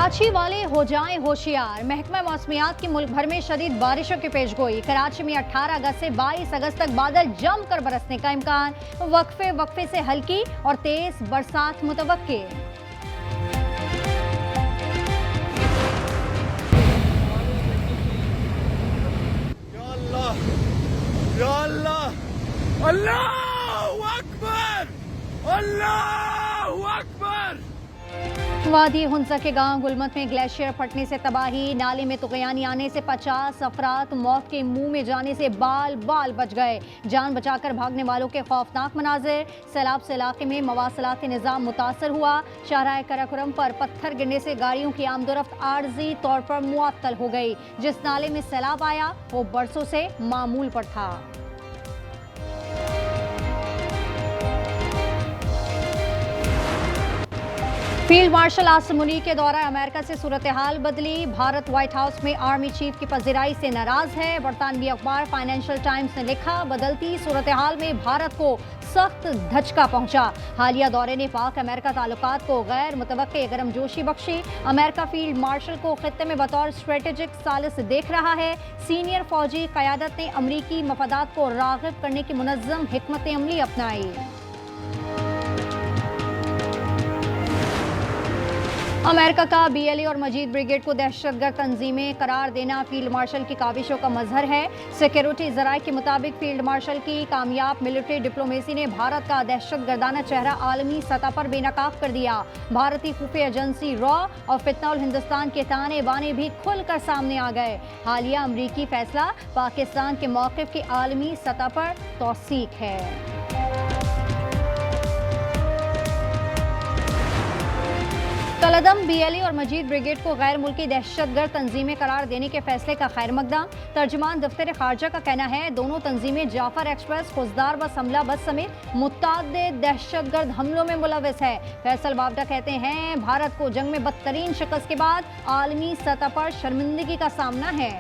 कराची वाले हो जाएं होशियार। महकमा मौसमियात की मुल्क भर में शदीद बारिशों की पेशगोई। कराची में 18 अगस्त से 22 अगस्त तक बादल जमकर बरसने का इम्कान। वक्फे वक्फे से हल्की और तेज बरसात मुतवक्के। अल्लाहु अकबर, अल्लाहु अकबर। वादी हुंसा के गांव गुलमत में ग्लेशियर फटने से तबाही। नाले में तुगयानी आने से 50 अफराद मौत के मुंह में जाने से बाल बाल बच गए। जान बचाकर भागने वालों के खौफनाक मनाजिर। सैलाब से इलाके में मवासलाती निज़ाम मुतासर हुआ। शाहराह कराकोरम पर पत्थर गिरने से गाड़ियों की आमदोरफ्त आर्जी तौर पर मुअत्तल हो गई। जिस नाले में सैलाब आया वो बरसों से मामूल पर था। फील्ड मार्शल आसिम मुनीर के दौरा अमेरिका से सूरत हाल बदली। भारत व्हाइट हाउस में आर्मी चीफ की पजीराई से नाराज है। बरतानवी अखबार फाइनेंशियल टाइम्स ने लिखा, बदलती सूरत हाल में भारत को सख्त धचका पहुंचा। हालिया दौरे ने पाक अमेरिका ताल्लुकात को गैर मुतवक्के गर्मजोशी बख्शी। अमेरिका फील्ड मार्शल को खित्ते में बतौर स्ट्रेटेजिक सालिस देख रहा है। सीनियर फौजी क़यादत ने अमरीकी मफादात को राग़िब करने की मुनज़्ज़म हिकमत अमली अपनाई। अमेरिका का BLA और मजीद ब्रिगेड को दहशतगर्द तंजीमें करार देना फील्ड मार्शल की काविशों का मजहर है। सिक्योरिटी ज़राए के मुताबिक फील्ड मार्शल की कामयाब मिलिट्री डिप्लोमेसी ने भारत का दहशतगर्दाना चेहरा आलमी सतह पर बेनकाब कर दिया। भारतीय खुफिया एजेंसी रॉ और फितनौल हिंदुस्तान के ताने बाने भी खुलकर सामने आ गए। हालिया अमरीकी फैसला पाकिस्तान के मौक़िफ़ की आलमी सतह पर तौसीक है। कलअदम BLA और मजीद ब्रिगेड को गैर मुल्की दहशतगर्द तंजीमें करार देने के फैसले का खैर मकदम। तर्जुमान दफ्तर खारजा का कहना है, दोनों तंजीमें जाफर एक्सप्रेस, खुजदार व समला बस समेत मुतअद्दिद दहशतगर्द हमलों में मुलविस है। फैसल बावडा कहते हैं, भारत को जंग में बदतरीन शिकस्त के बाद आलमी सतह पर शर्मिंदगी का सामना है।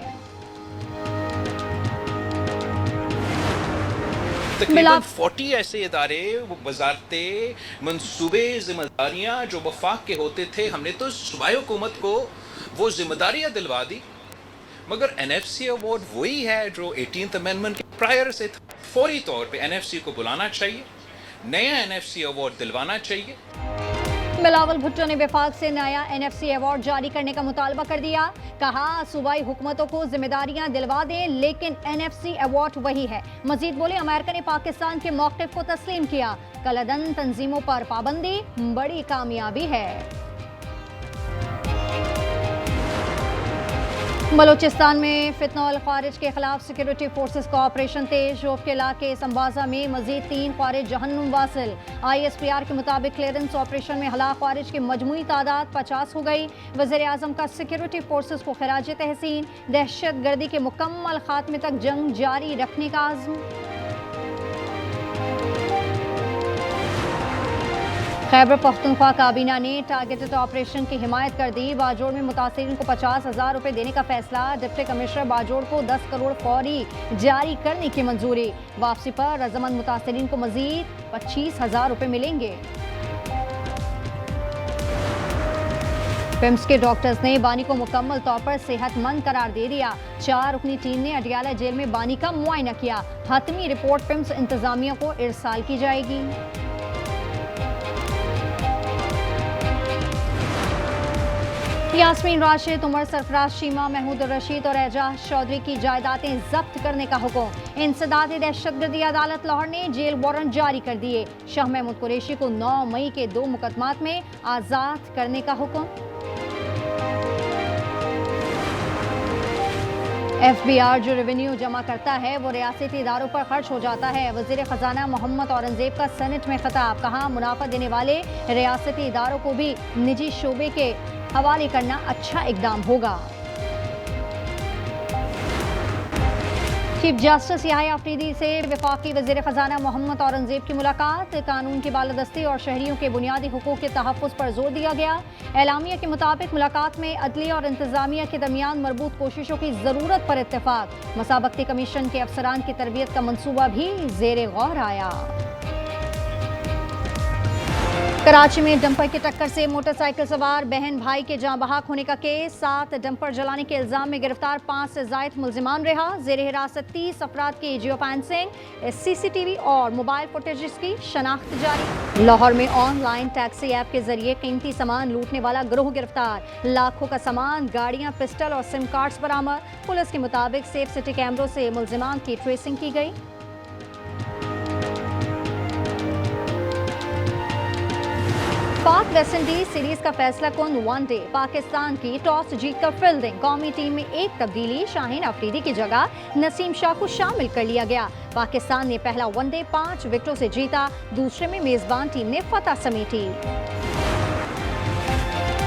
तकरीबन 40 ऐसे इदारे, वजारते, मंसूबे, जिम्मेदारियां जो वफाक के होते थे, हमने तो सूबाई हुकूमत को वो जिम्मेदारियां दिलवा दी। मगर NFC अवार्ड वही है जो 18th अमेंडमेंट के प्रायर से था। फौरी तौर पे NFC को बुलाना चाहिए, नया NFC अवार्ड दिलवाना चाहिए। बिलावल भुट्टो ने वफाक से नया NFC अवार्ड जारी करने का मुतालबा कर दिया। कहा, सूबाई हुकूमतों को जिम्मेदारियां दिलवा दें, लेकिन NFC अवार्ड वही है। मजीद बोले, अमेरिका ने पाकिस्तान के मौक़िफ़ को तस्लीम किया। कलअदम तंजीमों पर पाबंदी बड़ी कामयाबी है। बलूचिस्तान में फितनौल ख्वारिज के खिलाफ सिक्योरिटी फोर्सेस का ऑपरेशन तेज। जोफ के इलाके संबाजा में मजीद 3 ख्वारिज जहन्नुम वासिल। ISPR के मुताबिक क्लियरेंस ऑपरेशन में हलाक ख्वारिज की मजमूई तादाद 50 हो गई। वज़ीर आज़म का सिक्योरिटी फोर्सेस को खिराज तहसीन। दहशत गर्दी के मुकम्मल खात्मे तक जंग जारी रखने का आज़म। खैबर पख्तूनख्वा काबीना ने टारगेटेड ऑपरेशन की हिमायत कर दी। बाजोड़ में मुतासिरीन को 50,000 रुपये देने का फैसला। डिप्टी कमिश्नर बाजोड़ को 10 करोड़ फौरी जारी करने की मंजूरी। वापसी पर रजामंद मुतासिरीन को मजीद 25,000 रुपये मिलेंगे। पिम्स के डॉक्टर्स ने बानी को मुकम्मल तौर पर सेहतमंद करार दे दिया। 4 रुकनी टीम ने अडियाला जेल में बानी का मुआयना किया। हतमी रिपोर्ट पिम्स इंतजामिया को इरसाल की जाएगी। यास्मीन राशिद, उमर सरफराज, शीमा महमूद रशीद और एजाज चौधरी की जायदादें जब्त करने का हुक्म। इंसदाद दहशतगर्दी अदालत लाहौर ने जेल वारंट जारी कर दिए। शाह महमूद कुरैशी को 9 मई के 2 मुकदमात में आज़ाद करने का हुक्म। FBR जो रेवेन्यू जमा करता है वो रियासती इदारों पर खर्च हो जाता है। वज़ीर ख़जाना मोहम्मद औरंगज़ेब का सेनेट में खिताब। कहा, मुनाफा देने वाले रियासती इदारों को भी निजी शोबे के हवाले करना अच्छा इकदाम होगा। चीफ जस्टिस याहिया अफरीदी से वफाकी वज़ीर ख़जाना मोहम्मद औरंगज़ेब की मुलाकात। कानून की बालादस्ती और शहरियों के बुनियादी हुकूक़ के तहफ़्फ़ुज़ पर जोर दिया गया। एलामिया के मुताबिक मुलाकात में अदलिया और इंतज़ामिया के दरमियान मरबूत कोशिशों की ज़रूरत पर इत्तेफाक। मसाबकती कमीशन के अफसरान की तरबियत का मनसूबा भी ज़ेर गौर आया। कराची में डंपर की टक्कर से मोटरसाइकिल सवार बहन भाई के जाँ बहक होने का केस, 7 डंपर जलाने के इल्जाम में गिरफ्तार 5 से जायद मुल्जिमान रिहा। जेर हिरासत 30 अफराद की जियो फैंसिंग, CCTV और मोबाइल फुटेज की शनाख्त जारी। लाहौर में ऑनलाइन टैक्सी ऐप के जरिए कीमती सामान लूटने वाला गिरोह गिरफ्तार, लाखों का सामान, गाड़ियां, पिस्टल और सिम कार्ड्स बरामद। पुलिस के मुताबिक सेफ सिटी कैमरों से मुल्जिमान की ट्रेसिंग की गई। पाक वेस्टइंडीज सीरीज का फैसला कुन वनडे, पाकिस्तान की टॉस जीतकर फील्डिंग। कौमी टीम में एक तब्दीली, शाहीन अफरीदी की जगह नसीम शाह को शामिल कर लिया गया। पाकिस्तान ने पहला वनडे 5 विकेटों से जीता, दूसरे में मेजबान टीम ने फतह समेटी।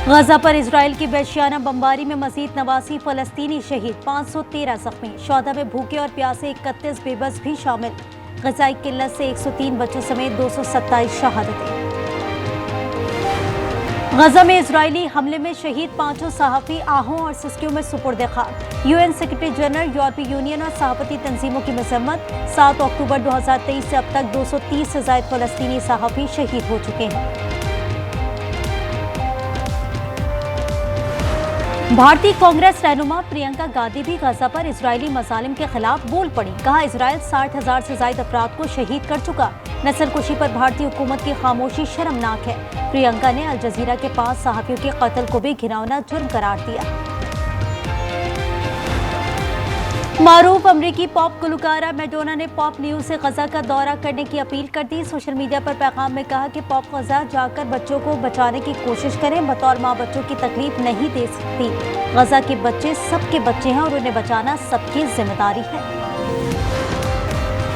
गजा पर इजराइल की वहशियाना बमबारी में मजीद 89 फलस्तीनी शहीद, 513 जख्मी। शौदा में भूखे और प्यासे 31 बेबस भी शामिल। गजाई किल्लत से 103 बच्चों समेत 227 शहादतें। गजा में इजरायली हमले में शहीद 5 सहाफ़ी आहों और सिस्कियों में सुपुर्द खाक। UN सेक्रेटरी जनरल, यूरोपीय यूनियन और सहाफ़ती तंजीमों की मजम्मत। 7 अक्टूबर 2023 से अब तक 230 से ज़ायद फ़लस्तीनी सहाफ़ी शहीद हो चुके हैं। भारतीय कांग्रेस रहनुमा प्रियंका गांधी भी गजा पर इजरायली मजालिम के खिलाफ बोल पड़ी। कहा, इजराइल 60,000 से ज़ायद अफराद को शहीद कर चुका। नस्लकुशी पर भारतीय हुकूमत की खामोशी शर्मनाक है। प्रियंका ने अल जजीरा के 5 सहाफ़ियों के कत्ल को भी घिनौना जुर्म करार दिया। मारूफ अमरीकी पॉप गुलकारा मैडोना ने पॉप न्यूज से गजा का दौरा करने की अपील कर दी। सोशल मीडिया पर पैगाम में कहा कि पॉप गजा जाकर बच्चों को बचाने की कोशिश करें। बतौर माँ बच्चों की तकलीफ नहीं दे सकती। गजा के बच्चे सबके बच्चे हैं और उन्हें बचाना सबकी जिम्मेदारी है।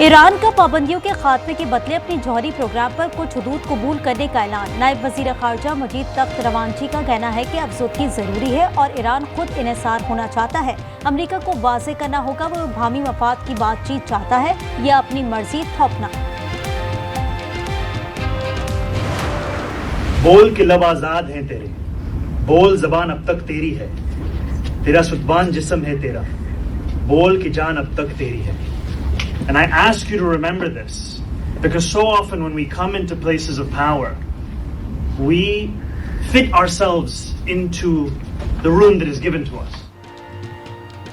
ईरान का पाबंदियों के खात्मे के बदले अपनी जौहरी प्रोग्राम पर कुछ हदूद कबूल करने का ऐलान। नायब वजीर खारजा मजीद तख्त रवानची का कहना है कि अफजोदगी जरूरी है और ईरान खुद इन्हिसार होना चाहता है। अमेरिका को वाज़ेह करना होगा वो बाहमी मफाद की बातचीत चाहता है या अपनी मर्जी थोपना। बोल के लब आजाद हैं तेरे, बोल जबान अब तक तेरी है, तेरा सुतबान जिस्म है तेरा, बोल की जान अब तक तेरी है। And I ask you to remember this, because so often when we come into places of power, we fit ourselves into the room that is given to us.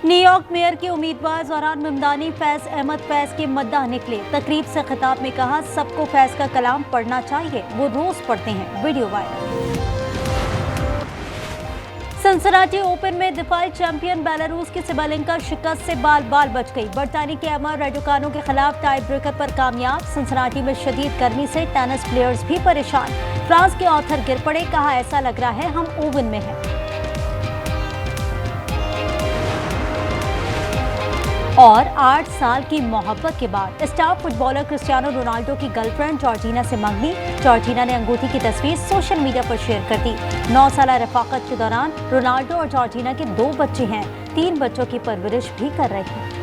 New York mayor के उम्मीदवार ज़ोहरान ममदानी फैज़ अहमद फैज़ के मद्दाह निकले। तकरीब से खिताब में कहा, सबको फैज़ का कलाम पढ़ना चाहिए, वो रोज पढ़ते हैं। Video viral. सिनसिनाटी ओपन में दिफाई चैंपियन बेलारूस की सिबालेंका शिकस्त से बाल बाल बच गई। बरतानी के एमा रेडुकानो के खिलाफ टाई ब्रेकर पर कामयाब। सिनसिनाटी में शदीद गर्मी से टेनिस प्लेयर्स भी परेशान। फ्रांस के ऑथर गिर पड़े, कहा ऐसा लग रहा है हम ओवन में हैं। और 8 साल की मोहब्बत के बाद स्टार फुटबॉलर क्रिस्टियानो रोनाल्डो की गर्लफ्रेंड जॉर्जिना से मंगनी। जॉर्जिना ने अंगूठी की तस्वीर सोशल मीडिया पर शेयर कर दी। 9 साल रफाकत के दौरान रोनाल्डो और जॉर्जिना के 2 बच्चे हैं। 3 बच्चों की परवरिश भी कर रहे हैं।